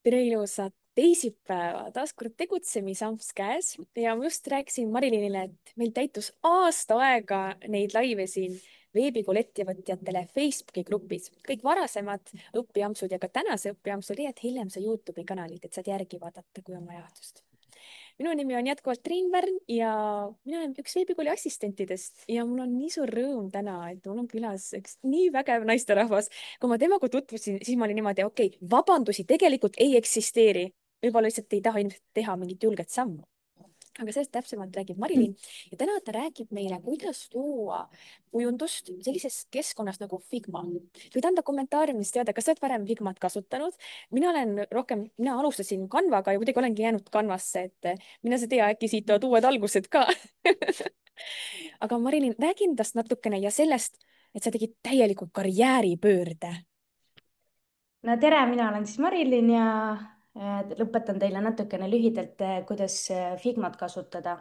tere ilusat teisipäeva, taas kord tegutsemisamps käes ja ma just rääkisin Marilinile, et meil täitus aasta aega neid laive siin veebikooliettevõtjatele Facebooki grupis. kõik varasemad õpiampsud ja ka tänase õpiampsu leiad hiljem sa Youtube'i kanalilt, et saad järgi vaadata, kui on vajadust. minu nimi on jätkuvalt Triin Pärn ja mina olen üks veebikooli assistentidest ja mul on nii suur rõõm täna, et mul on külas üks nii vägev naisterahvas. kui ma temaga tutvusin, siis ma olin niimoodi, okei, vabandusi tegelikult ei eksisteeri. võib-olla lihtsalt ei taha ilmselt teha mingit julget sammu. aga sellest täpsemalt räägib Marilyn ja täna ta räägib meile, kuidas luua kujundust sellises keskkonnas nagu Figma. võid anda kommentaariumis teada, kas sa oled varem Figmat kasutanud? mina alustasin Canvaga ja muidugi olengi jäänud Canvasse, et mine sa tea, äkki siit tulevad uued algused ka aga Marilyn, räägi endast natukene ja sellest, et sa tegid täielikult karjääripöörde. no tere, mina olen siis Marilyn ja lõpetan teile natukene lühidalt, kuidas Figmat kasutada.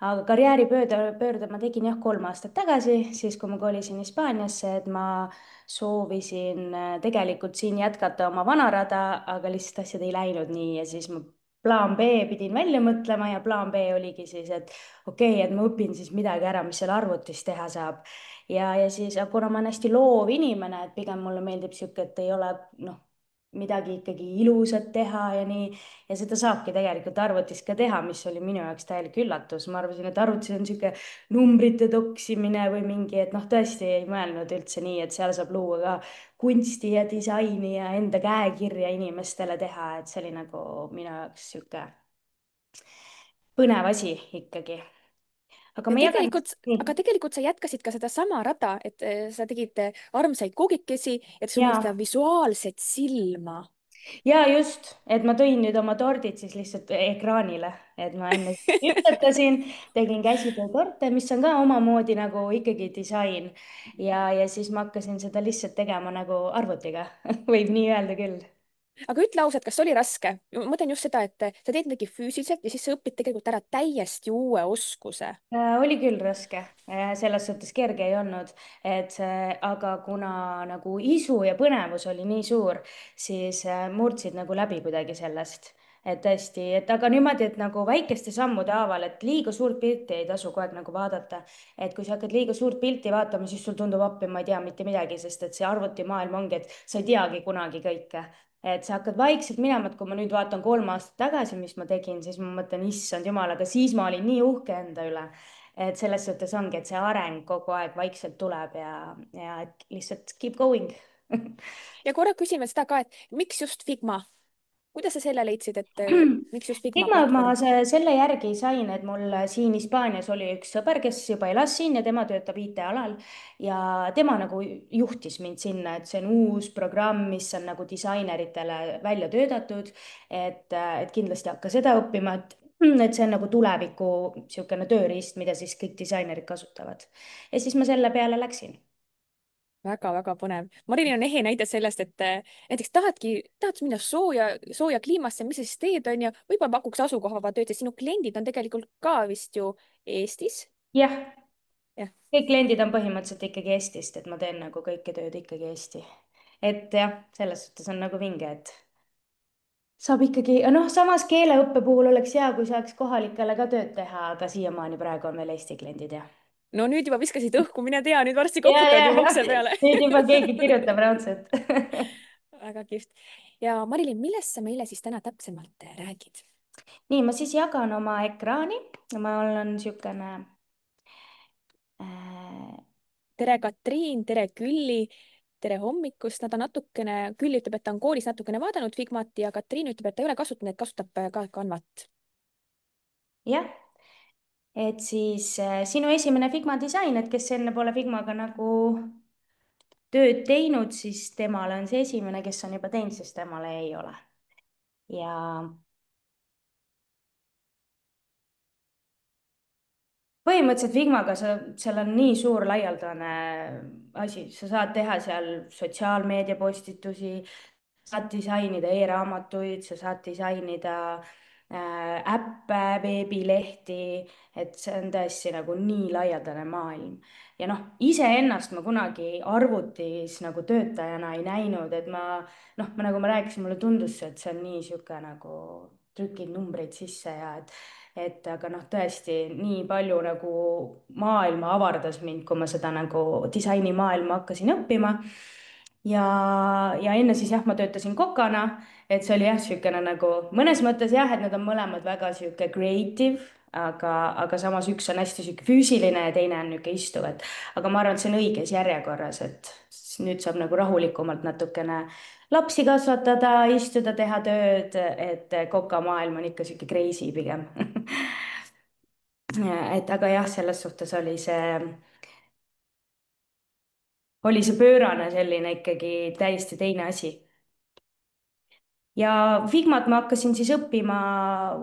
aga karjääripöörde ma tegin jah 3 aastat tagasi, siis kui ma kolisin Hispaaniasse, et ma soovisin tegelikult siin jätkata oma vana rada, aga lihtsalt asjad ei läinud nii ja siis ma plaan B pidin välja mõtlema ja plaan B oligi siis, et okei, et ma õpin siis midagi ära, mis seal arvutis teha saab. ja siis, aga kuna ma olen hästi loov inimene, et pigem mulle meeldib sihuke, et ei ole noh, midagi ikkagi ilusat teha ja nii. ja seda saabki tegelikult arvutis ka teha, mis oli minu jaoks täielik üllatus. ma arvasin, et arvutis on sihuke numbrite toksimine või mingi, et noh, tõesti ei mõelnud üldse nii, et seal saab luua ka kunsti ja disaini ja enda käekirja inimestele teha, et see oli nagu minu jaoks sihuke põnev asi ikkagi. aga ja ma jagan. tegelikult sa jätkasid ka sedasama rada, et sa tegid armsaid koogikesi, et sul oli seda ja visuaalset silma. ja just, et ma tõin nüüd oma tordid siis lihtsalt ekraanile, et ma enne küpsetasin, tegin käsitöötorte, mis on ka omamoodi nagu ikkagi disain. ja siis ma hakkasin seda lihtsalt tegema nagu arvutiga võib nii öelda küll. aga ütle ausalt, kas oli raske? ma mõtlen just seda, et sa teed midagi füüsiliselt ja siis sa õpid tegelikult ära täiesti uue oskuse. Oli küll raske, selles suhtes kerge ei olnud, et aga kuna nagu isu ja põnevus oli nii suur, siis murdsid nagu läbi kuidagi sellest. et tõesti, et aga niimoodi, et nagu väikeste sammude haaval, et liiga suurt pilti ei tasu kogu aeg nagu vaadata. et kui sa hakkad liiga suurt pilti vaatama, siis sul tundub appi, ma ei tea mitte midagi, sest et see arvutimaailm ongi, et sa ei teagi kunagi kõike. et sa hakkad vaikselt minema, et kui ma nüüd vaatan 3 aastat tagasi, mis ma tegin, siis ma mõtlen, issand jumal, aga siis ma olin nii uhke enda üle. et selles suhtes ongi, et see areng kogu aeg vaikselt tuleb ja et lihtsalt keep going ja korra küsime seda ka, et miks just Figma? kuidas sa selle leidsid, et miks just Figma Figma ma platvorm? selle järgi sain, et mul siin Hispaanias oli üks sõber, kes juba elas siin ja tema töötab IT-alal ja tema nagu juhtis mind sinna, et see on uus programm, mis on nagu disaineritele välja töötatud. et kindlasti hakka seda õppima, et see on nagu tuleviku niisugune tööriist, mida siis kõik disainerid kasutavad. ja siis ma selle peale läksin. väga-väga põnev. Marilyn on ehe näide sellest, et näiteks tahad minna sooja kliimasse, mis sa siis teed, onju, võib-olla pakuks asukohavaba tööd, sest sinu kliendid on tegelikult ka vist ju Eestis. jah, jah, kõik kliendid on põhimõtteliselt ikkagi Eestist, et ma teen nagu kõike tööd ikkagi Eesti. et jah, selles suhtes on nagu vinge, et saab ikkagi, noh, samas keeleõppe puhul oleks hea, kui saaks kohalikele ka tööd teha, aga siiamaani praegu on veel Eesti kliendid, jah. no nüüd juba viskasid õhku, mine tea, nüüd varsti ja, koputavad mu ja ukse peale nüüd juba keegi kirjutab raudselt väga kihvt. ja Marilyn, millest sa meile siis täna täpsemalt räägid? nii, ma siis jagan oma ekraani. ma olen niisugune tere, Katriin, tere, Külli, tere hommikust. Nad on natukene, Külli ütleb, et ta on koolis natukene vaadanud Figmat ja Katriin ütleb, et ta ei ole kasutanud, et kasutab ka Canvat. jah, et siis sinu esimene Figma disain, et kes enne pole Figmaga nagu tööd teinud, siis temale on see esimene, kes on juba teinud, siis temale ei ole. ja põhimõtteliselt Figmaga seal on nii suur laialdane asi, sa saad teha seal sotsiaalmeedia postitusi, saad disainida e-raamatuid, sa saad disainida äppe, veebilehti, et see on tõesti nagu nii laialdane maailm. ja noh, iseennast ma kunagi arvutis nagu töötajana ei näinud, et nagu ma rääkisin, mulle tundus see, et see on nii sihuke nagu trükid numbreid sisse ja et aga noh, tõesti nii palju nagu maailma avardas mind, kui ma seda nagu disainimaailma hakkasin õppima. ja enne siis jah, ma töötasin kokana, et see oli jah, niisugune nagu mõnes mõttes jah, et need on mõlemad väga sihuke creative, aga samas üks on hästi sihuke füüsiline ja teine on nihuke istuv, et aga ma arvan, et see on õiges järjekorras, et siis nüüd saab nagu rahulikumalt natukene lapsi kasvatada, istuda, teha tööd, et kokamaailm on ikka sihuke crazy pigem. et aga jah, selles suhtes oli see pöörane selline ikkagi täiesti teine asi. ja Figmat ma hakkasin siis õppima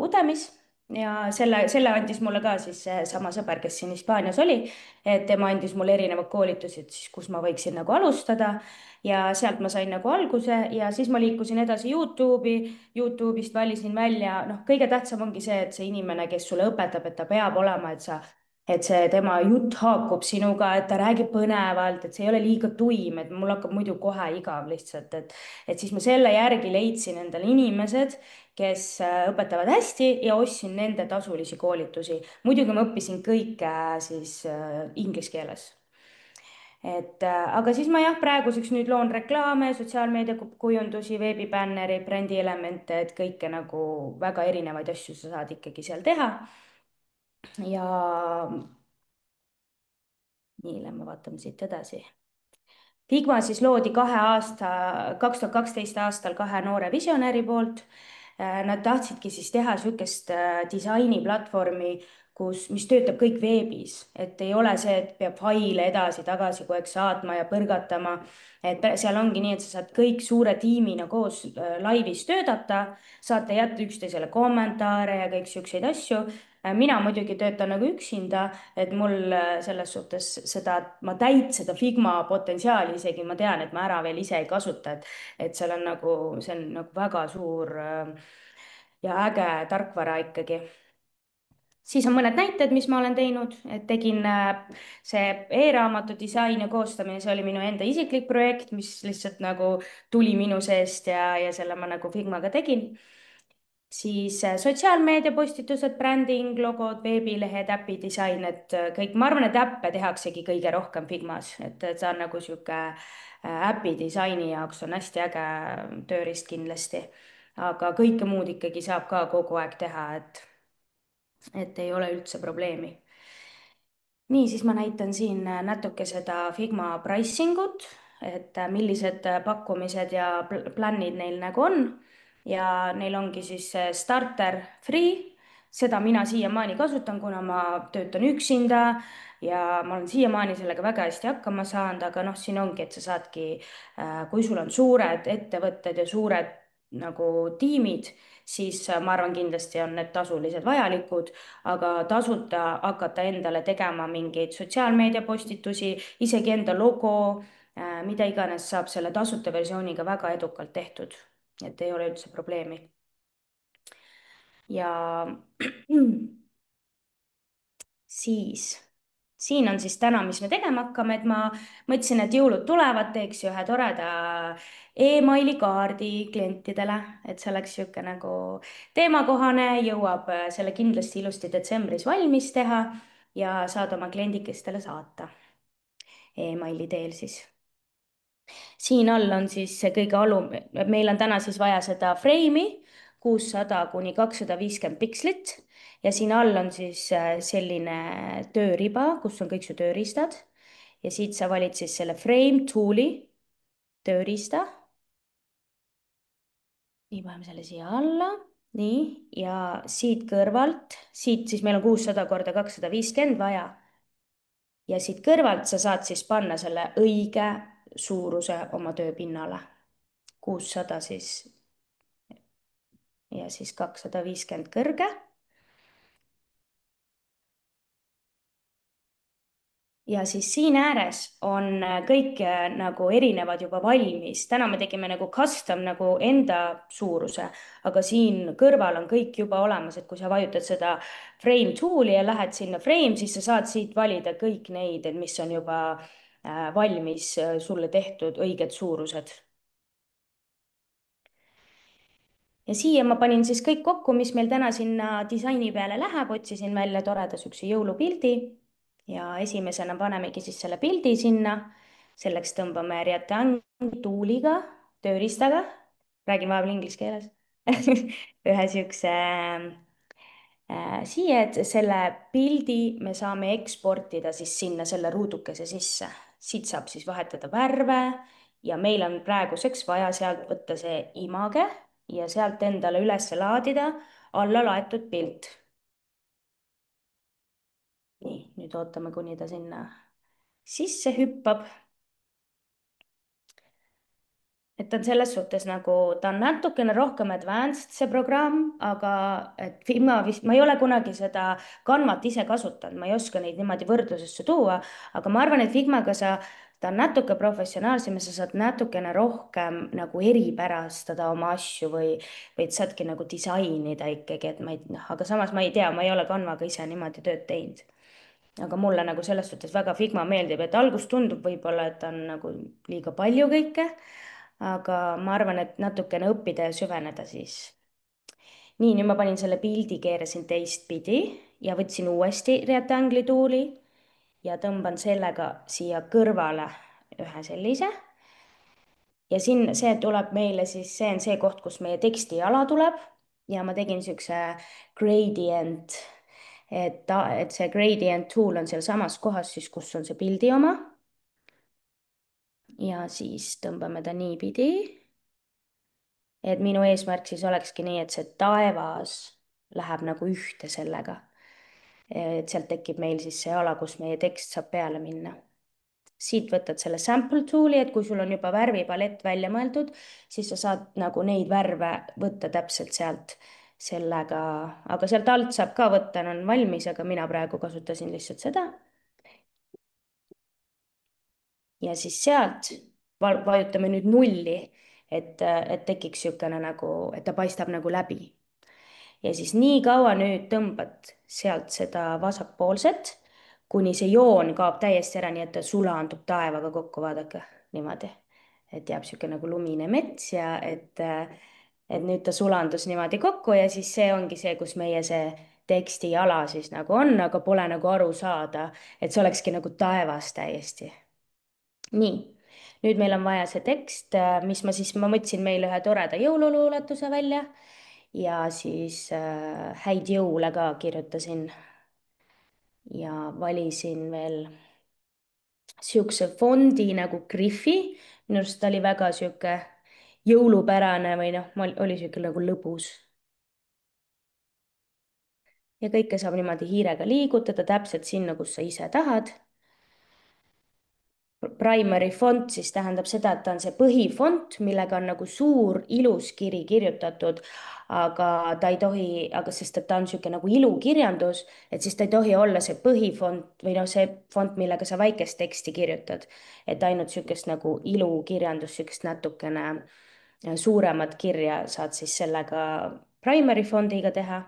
Udemis ja selle andis mulle ka siis seesama sõber, kes siin Hispaanias oli, et tema andis mulle erinevad koolitused siis, kus ma võiksin nagu alustada ja sealt ma sain nagu alguse ja siis ma liikusin edasi Youtube'i. Youtube'ist valisin välja, noh, kõige tähtsam ongi see, et see inimene, kes sulle õpetab, et ta peab olema, et see tema jutt haakub sinuga, et ta räägib põnevalt, et see ei ole liiga tuim, et mul hakkab muidu kohe igav lihtsalt, et siis ma selle järgi leidsin endale inimesed, kes õpetavad hästi ja ostsin nende tasulisi koolitusi. muidugi ma õppisin kõike siis inglise keeles. Aga siis ma jah, praeguseks nüüd loon reklaame, sotsiaalmeedia kujundusi, veebibänneri, brändielemente, et kõike nagu väga erinevaid asju sa saad ikkagi seal teha. ja nii, lähme vaatame siit edasi. Figma siis loodi 2012 aastal kahe noore visionääri poolt. Nad tahtsidki siis teha niisugust disainiplatvormi, mis töötab kõik veebis, et ei ole see, et peab faile edasi-tagasi kogu aeg saatma ja põrgatama. et seal ongi nii, et sa saad kõik suure tiimina koos laivis töötada, saate jätta üksteisele kommentaare ja kõik siukseid asju. mina muidugi töötan nagu üksinda, et mul selles suhtes ma seda Figma potentsiaali isegi ma tean, et ma ära veel ise ei kasuta, et seal on nagu, see on nagu väga suur ja äge tarkvara ikkagi. siis on mõned näited, mis ma olen teinud, et tegin see e-raamatu disain ja koostamine, see oli minu enda isiklik projekt, mis lihtsalt nagu tuli minu seest ja selle ma nagu Figmaga tegin. Siis sotsiaalmeedia postitused, bränding, logod, veebilehed, äpidisain, et kõik, ma arvan, et äppe tehaksegi kõige rohkem Figmas, et see on nagu sihuke äpi disaini jaoks on hästi äge tööriist kindlasti. aga kõike muud ikkagi saab ka kogu aeg teha, et ei ole üldse probleemi. nii, siis ma näitan siin natuke seda Figma pricing ut, et millised pakkumised ja plannid neil nagu on. ja neil ongi siis see starter free, seda mina siiamaani kasutan, kuna ma töötan üksinda ja ma olen siiamaani sellega väga hästi hakkama saanud, aga noh, siin ongi, et sa saadki, kui sul on suured ettevõtted ja suured nagu tiimid, siis ma arvan, kindlasti on need tasulised vajalikud, aga tasuta hakata endale tegema mingeid sotsiaalmeedia postitusi, isegi enda logo, mida iganes, saab selle tasuta versiooniga väga edukalt tehtud, et ei ole üldse probleemi. ja siis, siin on siis täna, mis me tegema hakkame, et ma mõtlesin, et jõulud tulevad, teeks ühe toreda emaili kaardi klientidele, et see oleks niisugune nagu teemakohane, jõuab selle kindlasti ilusti detsembris valmis teha ja saad oma kliendikestele saata emaili teel siis. siin all on siis see kõige meil on täna siis vaja seda freimi, 600 kuni 250 pikslit ja siin all on siis selline tööriba, kus on kõik su tööriistad ja siit sa valid siis selle frame tool'i tööriista. nii, paneme selle siia alla, nii, ja siit kõrvalt, siit siis meil on 600 korda 250 vaja. ja siit kõrvalt sa saad siis panna selle õige suuruse oma tööpinnale. 600 siis ja siis 250 kõrge. ja siis siin ääres on kõik nagu erinevad juba valmis. täna me tegime nagu custom nagu enda suuruse, aga siin kõrval on kõik juba olemas, et kui sa vajutad seda frame tool'i ja lähed sinna frame, siis sa saad siit valida kõik neid, et mis on juba valmis sulle tehtud õiged suurused. ja siia ma panin siis kõik kokku, mis meil täna sinna disaini peale läheb, otsisin välja toreda siukse jõulupildi ja esimesena panemegi siis selle pildi sinna. selleks tõmbame rektangli tuuliga, tööriistaga, räägin vahepeal inglise keeles ühe siukse siia, et selle pildi me saame eksportida siis sinna selle ruudukese sisse. siit saab siis vahetada värve ja meil on praeguseks vaja sealt võtta see image ja sealt endale üles laadida alla laetud pilt. nii, nüüd ootame, kuni ta sinna sisse hüppab. et ta on selles suhtes nagu, ta on natukene rohkem advanced, see programm, aga et Figma vist, ma ei ole kunagi seda Canvat ise kasutanud, ma ei oska neid niimoodi võrdlusesse tuua, aga ma arvan, et Figmaga ta on natuke professionaalsem ja sa saad natukene rohkem nagu eripärastada oma asju või et saadki nagu disainida ikkagi, et ma ei, noh, aga samas ma ei tea, ma ei ole Canvaga ise niimoodi tööd teinud. aga mulle nagu selles suhtes väga Figma meeldib, et algus tundub võib-olla, et on nagu liiga palju kõike, aga ma arvan, et natukene õppida ja süveneda siis. nii, nüüd ma panin selle pildi, keerasin teistpidi ja võtsin uuesti rektangli tuuli ja tõmban sellega siia kõrvale ühe sellise. ja siin see tuleb meile siis, see on see koht, kus meie tekstijala tuleb ja ma tegin siukse gradient, et see gradient tool on sealsamas kohas siis, kus on see pildi oma. ja siis tõmbame ta niipidi, et minu eesmärk siis olekski nii, et see taevas läheb nagu ühte sellega. et sealt tekib meil siis see ala, kus meie tekst saab peale minna. siit võtad selle sample tool'i, et kui sul on juba värvipalett välja mõeldud, siis sa saad nagu neid värve võtta täpselt sealt sellega, aga sealt alt saab ka võtta, on valmis, aga mina praegu kasutasin lihtsalt seda. ja siis sealt vajutame nüüd nulli, et tekiks niisugune nagu, et ta paistab nagu läbi. ja siis nii kaua nüüd tõmbad sealt seda vasakpoolset, kuni see joon kaob täiesti ära, nii et ta sulandub taevaga kokku, vaadake niimoodi. et jääb niisugune nagu lumine mets ja et nüüd ta sulandus niimoodi kokku ja siis see ongi see, kus meie see tekstijala siis nagu on, aga pole nagu aru saada, et see olekski nagu taevas täiesti. nii, nüüd meil on vaja see tekst, mis ma võtsin meile ühe toreda jõululuuletuse välja ja siis häid jõule ka kirjutasin. ja valisin veel siukse fondi nagu Griffi, minu arust ta oli väga sihuke jõulupärane või noh, oli sihuke nagu lõbus. ja kõike saab niimoodi hiirega liigutada täpselt sinna, kus sa ise tahad. Primary font siis tähendab seda, et ta on see põhifont, millega on nagu suur ilus kiri kirjutatud, aga ta ei tohi, aga sest et ta on niisugune nagu ilukirjandus, et siis ta ei tohi olla see põhifont või noh, see font, millega sa väikest teksti kirjutad. et ainult niisugust nagu ilukirjandust, niisugust natukene suuremat kirja saad siis sellega primary fondiga teha.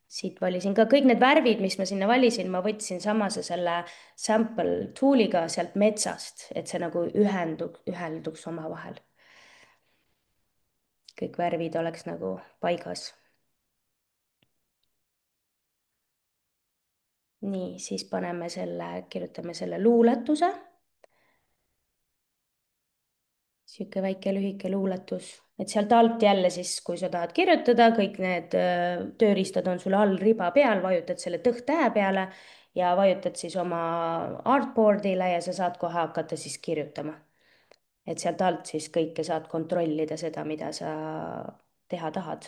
siit valisin ka kõik need värvid, mis ma sinna valisin, ma võtsin samase selle sample tool'iga sealt metsast, et see nagu ühelduks omavahel. kõik värvid oleks nagu paigas. nii, siis paneme selle, kirjutame selle luuletuse. sihuke väike lühike luuletus, et sealt alt jälle siis, kui sa tahad kirjutada, kõik need tööriistad on sul all riba peal, vajutad selle tõht-tähe peale ja vajutad siis oma artboard'ile ja sa saad kohe hakata siis kirjutama. et sealt alt siis kõike saad kontrollida seda, mida sa teha tahad.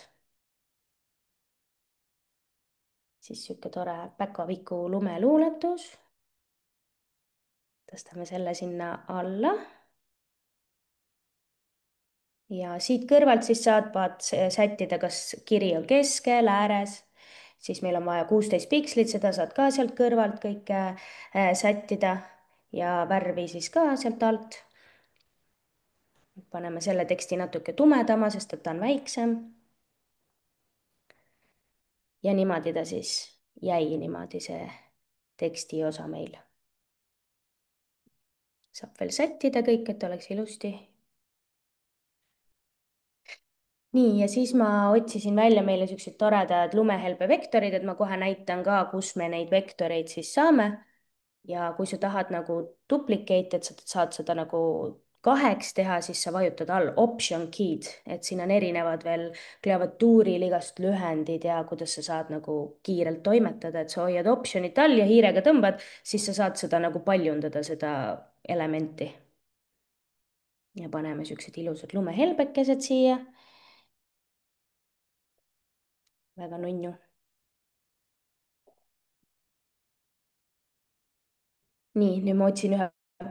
siis sihuke tore päkapiku lumeluuletus. tõstame selle sinna alla ja siit kõrvalt siis saad sättida, kas kiri on keskel, ääres, siis meil on vaja 16 pikslit, seda saad ka sealt kõrvalt kõike sättida ja värvi siis ka sealt alt. paneme selle teksti natuke tumedama, sest et ta on väiksem. ja niimoodi ta siis jäi, niimoodi see teksti osa meil. saab veel sättida kõik, et oleks ilusti. nii, ja siis ma otsisin välja meile siuksed toredad lumehelbevektorid, et ma kohe näitan ka, kus me neid vektoreid siis saame. ja kui sa tahad nagu duplicate, et sa saad seda nagu kaheks teha, siis sa vajutad all option key'd, et siin on erinevad veel klaviatuuril igast lühendid ja kuidas sa saad nagu kiirelt toimetada, et sa hoiad option'it all ja hiirega tõmbad, siis sa saad seda nagu paljundada, seda elementi. ja paneme siuksed ilusad lumehelbekesed siia. väga nunnu. nii, nüüd ma otsin ühe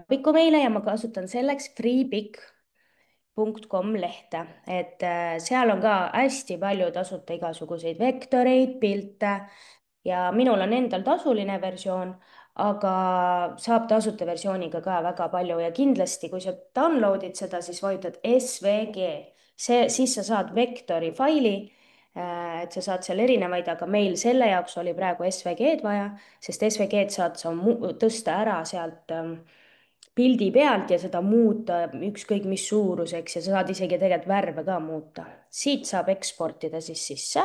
piku meile ja ma kasutan selleks freepic.com lehte, et seal on ka hästi palju tasuta igasuguseid vektoreid, pilte ja minul on endal tasuline versioon, aga saab tasuta versiooniga ka väga palju ja kindlasti, kui sa download'id seda, siis vajutad SVG, siis sa saad vektori faili. et sa saad seal erinevaid, aga meil selle jaoks oli praegu SVG-d vaja, sest SVG-d saad sa tõsta ära sealt pildi pealt ja seda muuta ükskõik mis suuruseks ja sa saad isegi tegelikult värve ka muuta. siit saab eksportida siis sisse,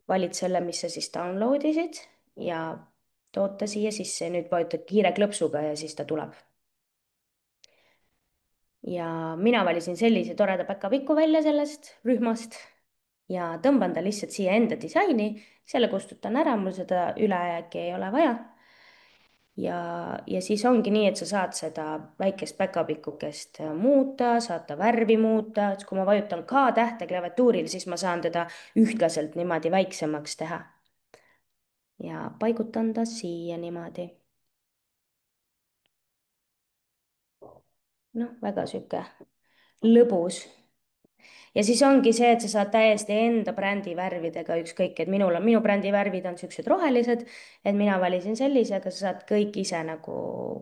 valid selle, mis sa siis download isid ja tood ta siia sisse ja nüüd vajutad kiire klõpsuga ja siis ta tuleb. ja mina valisin sellise toreda päkapiku välja sellest rühmast ja tõmban ta lihtsalt siia enda disaini, selle kustutan ära, mul seda ülejääki ei ole vaja. ja siis ongi nii, et sa saad seda väikest päkapikukest muuta, saad ta värvi muuta, et kui ma vajutan K tähte klaviatuuril, siis ma saan teda ühtlaselt niimoodi väiksemaks teha. ja paigutan ta siia niimoodi. noh, väga sihuke lõbus. ja siis ongi see, et sa saad täiesti enda brändi värvidega, ükskõik, et minu brändi värvid on siuksed rohelised, et mina valisin sellise, aga sa saad kõik ise nagu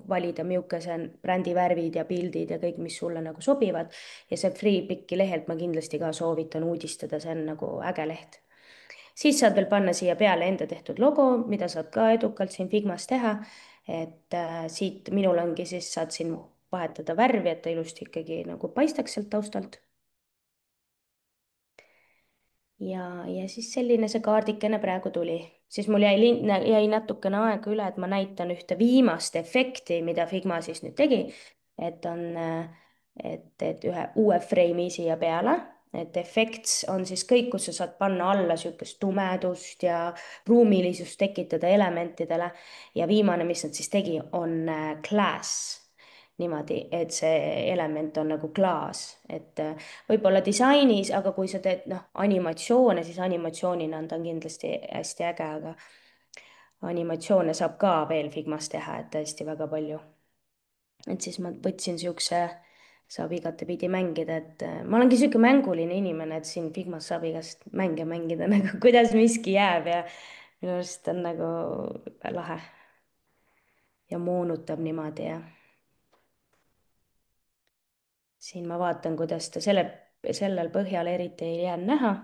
valida, milline on brändi värvid ja pildid ja kõik, mis sulle nagu sobivad. ja see Freepiki lehelt ma kindlasti ka soovitan uudistada, see on nagu äge leht. siis saad veel panna siia peale enda tehtud logo, mida saad ka edukalt siin Figmas teha. et siit minul ongi siis, saad siin vahetada värvi, et ta ilusti ikkagi nagu paistaks sealt taustalt. ja siis selline see kaardikene praegu tuli, siis mul jäi natukene aega üle, et ma näitan ühte viimast efekti, mida Figma siis nüüd tegi. et on, et ühe uue freimi siia peale, et effekts on siis kõik, kus sa saad panna alla sihukest tumedust ja ruumilisust tekitada elementidele. ja viimane, mis nad siis tegi, on glass niimoodi, et see element on nagu klaas, et võib-olla disainis, aga kui sa teed noh, animatsioone, siis animatsioonina on ta kindlasti hästi äge, aga animatsioone saab ka veel Figmas teha, et tõesti väga palju. et siis ma võtsin siukse, saab igatepidi mängida, et ma olengi sihuke mänguline inimene, et siin Figmas saab igast mänge mängida nagu kuidas miski jääb ja minu arust on nagu lahe. ja moonutab niimoodi ja siin ma vaatan, kuidas ta sellel põhjal eriti ei jää näha.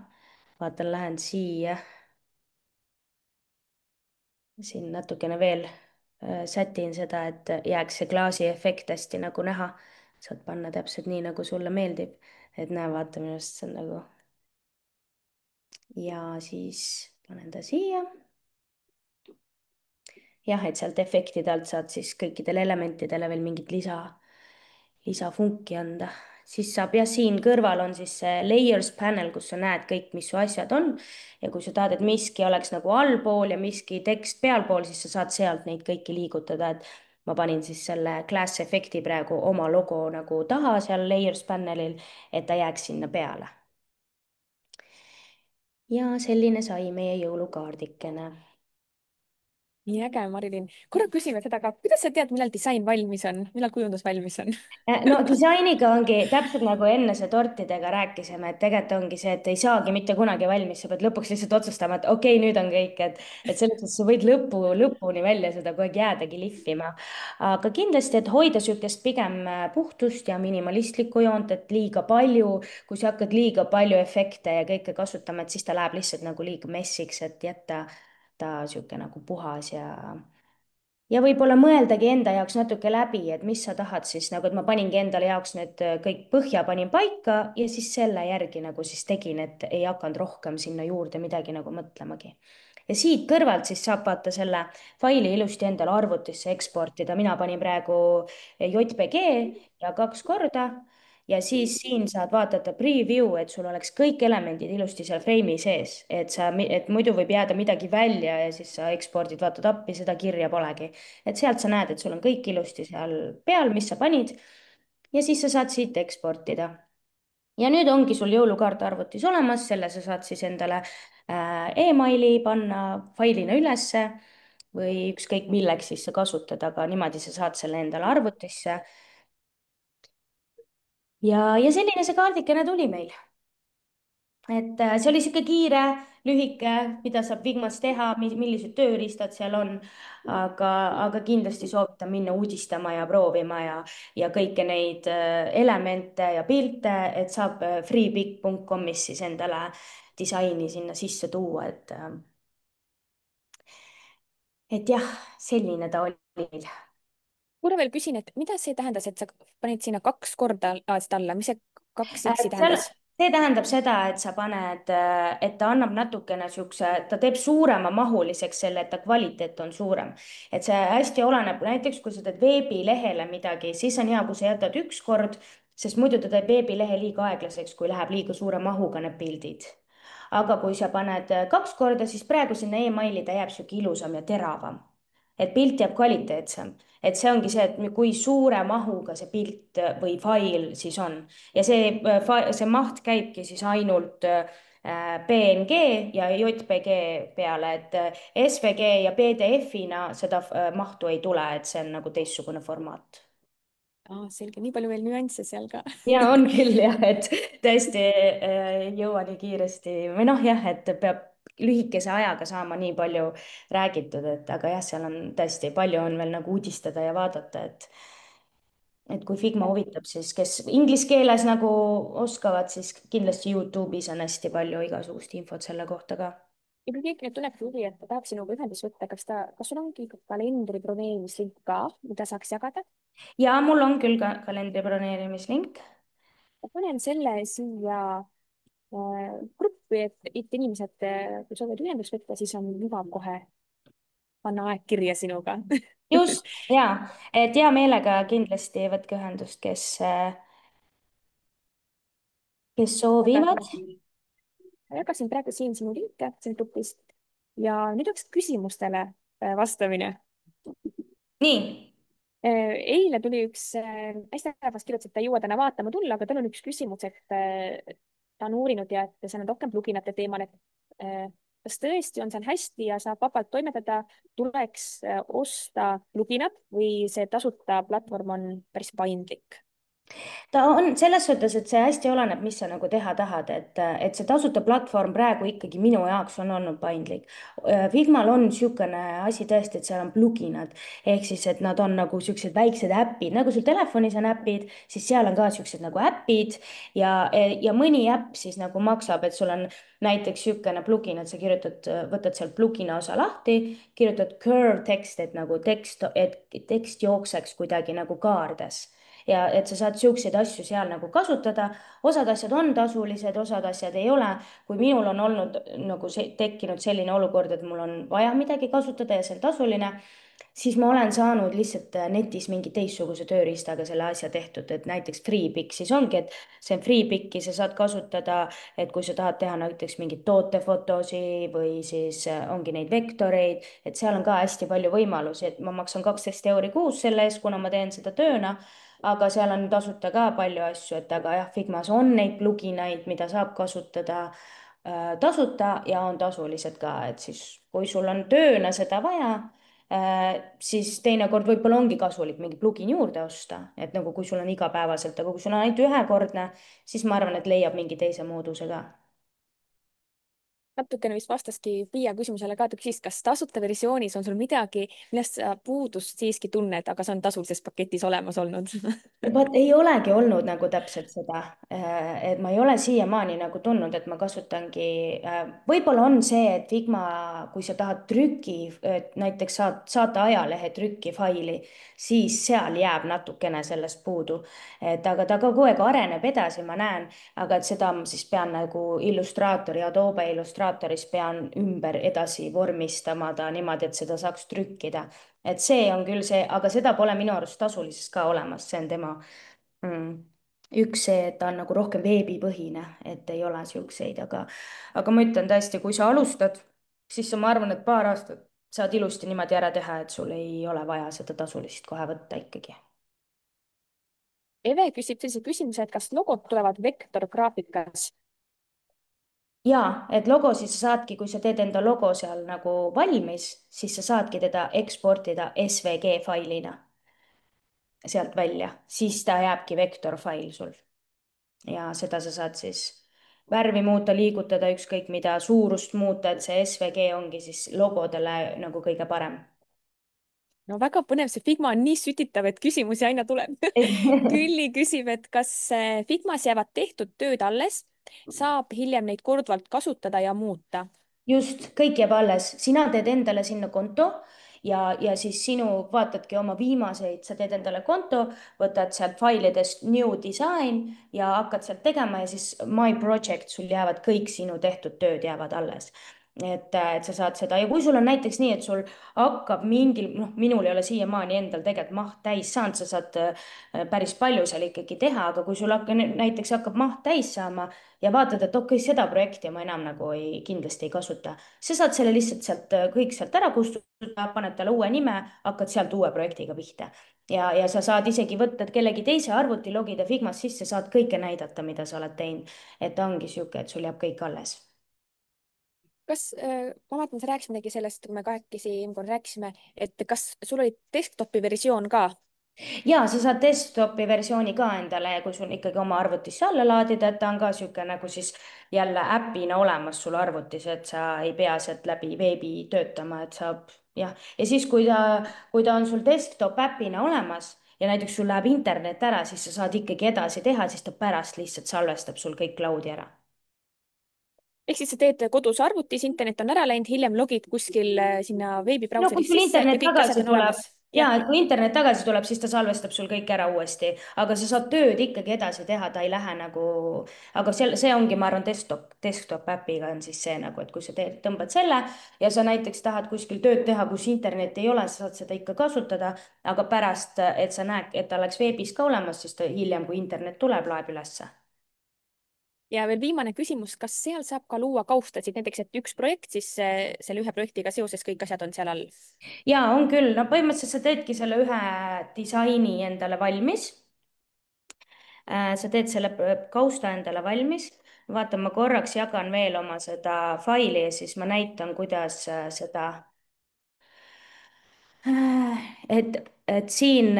vaatan, lähen siia. siin natukene veel sätin seda, et jääks see klaasi efekt hästi nagu näha. saad panna täpselt nii, nagu sulle meeldib. et näe, vaata, minu arust see on nagu. ja siis panen ta siia. jah, et sealt efektide alt saad siis kõikidele elementidele veel mingit lisafunki anda. siis saab jah, siin kõrval on siis see layers panel, kus sa näed kõik, mis su asjad on. ja kui sa tahad, et miski oleks nagu allpool ja miski tekst pealpool, siis sa saad sealt neid kõiki liigutada, et ma panin siis selle class efekti praegu oma logo nagu taha seal layers panel'il, et ta jääks sinna peale. ja selline sai meie jõulukaardikene. nii äge, Marilyn. korra küsime seda ka, kuidas sa tead, millal disain valmis on, millal kujundus valmis on? No disainiga ongi täpselt nagu enne see tortidega rääkisime, et tegelikult ongi see, et ei saagi mitte kunagi valmis, sa pead lõpuks lihtsalt otsustama, et okei, nüüd on kõik, et selles suhtes sa võid lõpuni välja seda kogu aeg jäädagi lihvima. aga kindlasti, et hoida niisugust pigem puhtust ja minimalistlikku joont, et liiga palju, kui sa hakkad liiga palju efekte ja kõike kasutama, et siis ta läheb lihtsalt nagu liiga messiks, et jätta ta niisugune nagu puhas ja võib-olla mõeldagi enda jaoks natuke läbi, et mis sa tahad siis nagu, et ma paningi endale jaoks nüüd kõik põhja panin paika ja siis selle järgi nagu siis tegin, et ei hakanud rohkem sinna juurde midagi nagu mõtlemagi. ja siit kõrvalt siis saab vaata selle faili ilusti endale arvutisse eksportida, mina panin praegu JPG ja 2 korda ja siis siin saad vaadata preview, et sul oleks kõik elemendid ilusti seal frame'i sees, et muidu võib jääda midagi välja ja siis sa ekspordid, vaatad appi, seda kirja polegi. et sealt sa näed, et sul on kõik ilusti seal peal, mis sa panid ja siis sa saad siit eksportida. ja nüüd ongi sul jõulukaart arvutis olemas, selle sa saad siis endale emaili panna failina ülesse või ükskõik milleks siis sa kasutad, aga niimoodi sa saad selle endale arvutisse. ja selline see kaardikene tuli meil. et see oli sihuke kiire, lühike, mida saab Figmas teha, millised tööriistad seal on. aga kindlasti soovitan minna uudistama ja proovima ja kõiki neid elemente ja pilte, et saab freepik.com'is siis endale disaini sinna sisse tuua, et jah, selline ta oli meil. korra veel küsin, et mida see tähendas, et sa panid sinna 2 korda seda alla, mis see 2x seal, tähendas? see tähendab seda, et sa paned, et ta annab natukene siukse, ta teeb suuremamahuliseks selle, et ta kvaliteet on suurem. et see hästi oleneb, näiteks kui sa teed veebilehele midagi, siis on hea, kui sa jätad 1 kord, sest muidu ta teeb veebilehe liiga aeglaseks, kui läheb liiga suure mahuga need pildid. aga kui sa paned 2 korda, siis praegu sinna emaili ta jääb sihuke ilusam ja teravam. et pilt jääb kvaliteetsem, et see ongi see, et kui suure mahuga see pilt või fail siis on ja see maht käibki siis ainult PNG ja JPG peale, et SVG ja PDF-ina seda mahtu ei tule, et see on nagu teistsugune formaat. Selge, nii palju veel nüansse seal ka. ja on küll jah, et tõesti ei jõua nii kiiresti või noh, jah, et peab lühikese ajaga saama nii palju räägitud, et aga jah, seal on tõesti palju on veel nagu uudistada ja vaadata, et kui Figma huvitab, siis kes inglise keeles nagu oskavad, siis kindlasti Youtube'is on hästi palju igasugust infot selle kohta ka. ja kui keegi nüüd tunnebki huvi, et ta tahab sinuga ühendust võtta, kas sul ongi kalendri broneerimislink ka, mida saaks jagada? ja mul on küll ka kalendri broneerimislink. ma panen selle siia gruppi, et inimesed, kui soovivad ühendust võtta, siis on mugav kohe panna aeg kirja sinuga. just, ja, et hea meelega kindlasti võtke ühendust, kes aga soovivad. ma jagasin praegu siin sinu linke siin grupist ja nüüd oleks küsimustele vastamine. nii. Eile tuli üks naisterahvas, kirjutas, et ta ei jõua täna vaatama tulla, aga tal on üks küsimus, et ta on uurinud ja et see on rohkem pluginate teemal, et kas tõesti on seal hästi ja saab vabalt toimetada, tuleks osta pluginad või see tasuta platvorm on päris paindlik? ta on selles suhtes, et see hästi oleneb, mis sa nagu teha tahad, et see tasuta platvorm praegu ikkagi minu jaoks on olnud paindlik. Figmal on niisugune asi tõesti, et seal on pluginad ehk siis, et nad on nagu siuksed väiksed äpid, nagu sul telefonis on äpid, siis seal on ka siuksed nagu äpid ja mõni äpp siis nagu maksab, et sul on näiteks niisugune plugin, et sa kirjutad, võtad sealt plugina osa lahti, kirjutad curve text, et nagu tekst, et tekst jookseks kuidagi nagu kaardes ja et sa saad siukseid asju seal nagu kasutada. osad asjad on tasulised, osad asjad ei ole. kui minul on olnud nagu tekkinud selline olukord, et mul on vaja midagi kasutada ja see on tasuline, siis ma olen saanud lihtsalt netis mingi teistsuguse tööriistaga selle asja tehtud, et näiteks FreePic siis ongi, et see on FreePici sa saad kasutada, et kui sa tahad teha näiteks mingeid tootefotosi või siis ongi neid vektoreid, et seal on ka hästi palju võimalusi, et ma maksan 12 € kuus selle eest, kuna ma teen seda tööna, aga seal on tasuta ka palju asju, et aga jah, Figmas on neid pluginaid, mida saab kasutada tasuta ja on tasulised ka, et siis kui sul on tööna seda vaja, siis teinekord võib-olla ongi kasulik mingi plugin juurde osta, et nagu kui sul on igapäevaselt, aga kui sul on ainult ühekordne, siis ma arvan, et leiab mingi teise mooduse ka. natukene vist vastaski Piia küsimusele ka, ta küsis, kas tasuta versioonis on sul midagi, millest sa puudust siiski tunned, aga see on tasulises paketis olemas olnud vot ei olegi olnud nagu täpselt seda, et ma ei ole siiamaani nagu tundnud, et ma kasutangi, võib-olla on see, et Figma, kui sa tahad trüki, näiteks saata ajalehe trükifaili, siis seal jääb natukene sellest puudu. et aga ta ka kogu aeg areneb edasi, ma näen, aga et seda ma siis pean nagu Illustraatori, Adobe Illustratoris pean ümber edasi vormistama ta niimoodi, et seda saaks trükkida. Et see on küll see, aga seda pole minu arust tasulises ka olemas, see on tema mm, üks see, et ta on nagu rohkem veebipõhine, et ei ole siukseid, aga ma ütlen tõesti, kui sa alustad, siis sa, ma arvan, et paar aastat saad ilusti niimoodi ära teha, et sul ei ole vaja seda tasulist kohe võtta ikkagi. Eve küsib sellise küsimuse, et kas logod tulevad vektorgraafikas? ja, et logo siis sa saadki, kui sa teed enda logo seal nagu valmis, siis sa saadki teda eksportida SVG failina sealt välja, siis ta jääbki vektorfail sul ja seda sa saad siis värvi muuta, liigutada, ükskõik mida, suurust muuta, et see SVG ongi siis logodele nagu kõige parem. No väga põnev, see Figma on nii sütitav, et küsimusi aina tuleb Külli küsib, et kas Figmas jäävad tehtud tööd alles, saab hiljem neid korduvalt kasutada ja muuta? just, kõik jääb alles, sina teed endale sinna konto ja siis sinu vaatadki oma viimaseid, sa teed endale konto, võtad sealt failidest new design ja hakkad sealt tegema ja siis my project, sul jäävad kõik sinu tehtud tööd jäävad alles. et sa saad seda ja kui sul on näiteks nii, et sul hakkab mingil, noh, minul ei ole siiamaani endal tegelikult maht täis saanud, sa saad päris palju seal ikkagi teha, aga kui sul näiteks hakkab maht täis saama ja vaatad, et okei, seda projekti ma enam nagu kindlasti ei kasuta, sa saad selle lihtsalt sealt kõik sealt ära kustutada, paned talle uue nime, hakkad sealt uue projektiga pihta. ja sa saad isegi võtta kellegi teise arvuti, logida Figmas sisse, saad kõike näidata, mida sa oled teinud. et ta ongi sihuke, et sul jääb kõik alles. kas, ma mäletan, sa rääkisid midagi sellest, kui me kahekesi eelmine kord rääkisime, et kas sul oli desktopi versioon ka? ja sa saad desktopi versiooni ka endale, kui sul ikkagi oma arvutisse alla laadida, et ta on ka sihuke nagu siis jälle äpina olemas sul arvutis, et sa ei pea sealt läbi veebi töötama, et saab jah. ja siis, kui ta on sul desktop äpina olemas ja näiteks sul läheb internet ära, siis sa saad ikkagi edasi teha, siis ta pärast lihtsalt salvestab sul kõik cloud'i ära. Ehk siis sa teed kodus arvutis, internet on ära läinud, hiljem logid kuskil sinna no kui veebibrauseris sul sisse ja internet kõik tagasi asjad on tuleb, olemas. ja jah. et kui internet tagasi tuleb, siis ta salvestab sul kõik ära uuesti, aga sa saad tööd ikkagi edasi teha, ta ei lähe nagu, aga see ongi, ma arvan, desktop äpiga on siis see nagu, et kui sa teed, tõmbad selle ja sa näiteks tahad kuskil tööd teha, kus internetti ei ole, sa saad seda ikka kasutada, aga pärast, et sa näed, et ta oleks veebis ka olemas, siis ta hiljem, kui internet tuleb, laeb ülesse. Ja veel viimane küsimus, kas seal saab ka luua kaustasid, näiteks et üks projekt, siis selle ühe projektiga seoses kõik asjad on seal all? ja on küll, no põhimõtteliselt sa teedki selle ühe disaini endale valmis. sa teed selle kausta endale valmis. vaata, ma korraks jagan veel oma seda faili ja siis ma näitan, kuidas seda. et siin,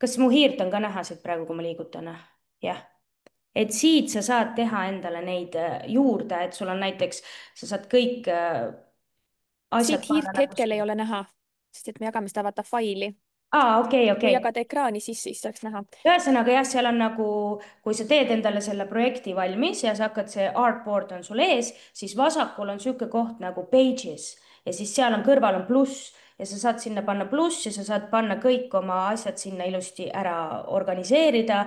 kas mu hiirt on ka näha siit praegu, kui ma liigutan? jah, et siit sa saad teha endale neid juurde, et sul on näiteks, sa saad kõik asjad Siit panna hiirt nagu hetkel ei siin. ole näha, sest et me jagame seda vaata faili. Okei, Kui okei. jagada ekraani, siis saaks näha. ühesõnaga jah, seal on nagu, kui sa teed endale selle projekti valmis ja sa hakkad, see artboard on sul ees, siis vasakul on niisugune koht nagu pages ja siis seal on kõrval on pluss ja sa saad sinna panna pluss ja sa saad panna kõik oma asjad sinna ilusti ära organiseerida.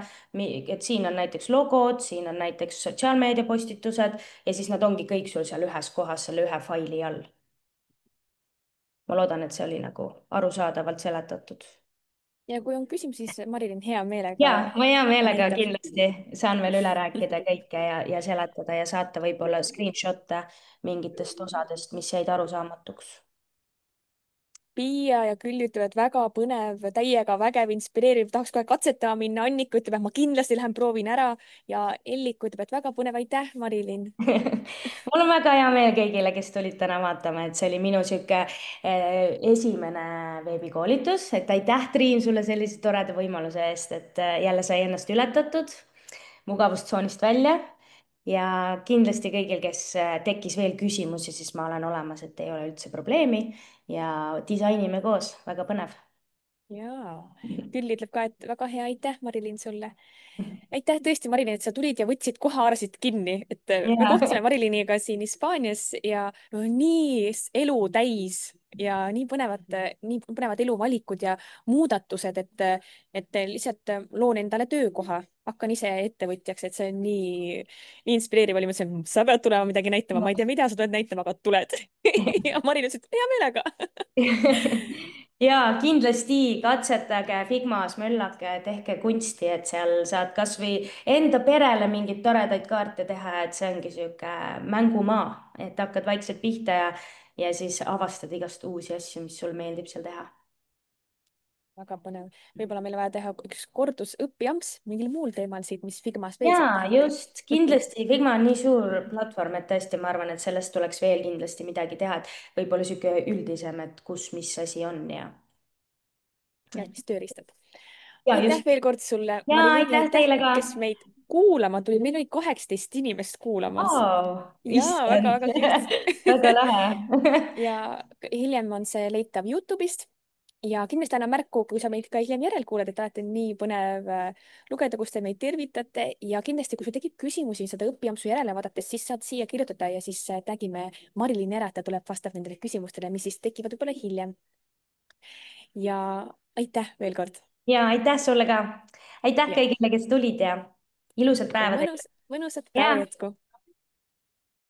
et siin on näiteks logod, siin on näiteks sotsiaalmeedia postitused ja siis nad ongi kõik sul seal ühes kohas selle ühe faili all. ma loodan, et see oli nagu arusaadavalt seletatud. Ja kui on küsimusi, siis Marilyn hea ja meelega ma hea meelega näitab. kindlasti saan veel üle rääkida kõike ja seletada ja saata võib-olla screenshot'e mingitest osadest, mis jäid arusaamatuks. Piia ja Külli ütlevad väga põnev, täiega vägev, inspireeriv, tahaks kohe katsetama minna. Annika ütleb, et ma kindlasti lähen proovin ära ja Elliku ütleb, et väga põnev, aitäh, Marilyn. mul on väga hea meel kõigile, kes tulid täna vaatama, et see oli minu sihuke esimene veebikoolitus, et aitäh, Triin, sulle sellise toreda võimaluse eest, et jälle sai ennast ületatud mugavustsoonist välja ja kindlasti kõigil, kes tekkis veel küsimusi, siis ma olen olemas, et ei ole üldse probleemi ja disainime koos, väga põnev. jaa, Külli ütleb ka, et väga hea, aitäh, Marilyn, sulle. aitäh tõesti, Marilyn, et sa tulid ja võtsid kohe, haarasid kinni, et me ja, kohtusime Marilyniga siin Hispaanias ja no nii elu täis ja nii põnevad eluvalikud ja muudatused, et lihtsalt loon endale töökoha, hakkan ise ettevõtjaks, et see on nii inspireeriv oli. Ma ütlesin, sa pead tulema midagi näitama, ma ei tea, mida sa tuled näitama, aga tuled ja Marilyn ütles, et hea meelega ja kindlasti katsetage Figmas, möllake, tehke kunsti, et seal saad kasvõi enda perele mingeid toredaid kaarte teha, et see ongi sihuke mängumaa, et hakkad vaikselt pihta ja siis avastad igast uusi asju, mis sul meeldib seal teha. väga põnev. võib-olla meil vaja teha üks kordusõpiamps mingil muul teemal siit, mis Figmas veel saab jaa, teha just, kindlasti Figma on nii suur platvorm, et tõesti, ma arvan, et sellest tuleks veel kindlasti midagi teha, et võib-olla sihuke üldisem, et kus, mis asi on ja. ja mis tööriistad. ja aitäh just. veel kord sulle, ja Marilyn, ja aitäh aitäh, teile ka. kes meid kuulama tuli. meil oli 18 inimest kuulamas. ja Issand, väga-väga cute väga lahe ja hiljem on see leitav Youtube'ist ja kindlasti anna märku, kui sa meid ka hiljem järelkuulad, et alati on nii põnev lugeda, kus te meid tervitate ja kindlasti, kui sul tekib küsimusi seda õpiampsu järele vaadates, siis saad siia kirjutada ja siis tagime Marilyni ära, et ta tuleb, vastab nendele küsimustele, mis siis tekivad võib-olla hiljem. ja aitäh veel kord ja aitäh sulle ka. aitäh ja kõigile, kes tulid ja ilusat ja päeva teile. mõnusat päeva ja jätku.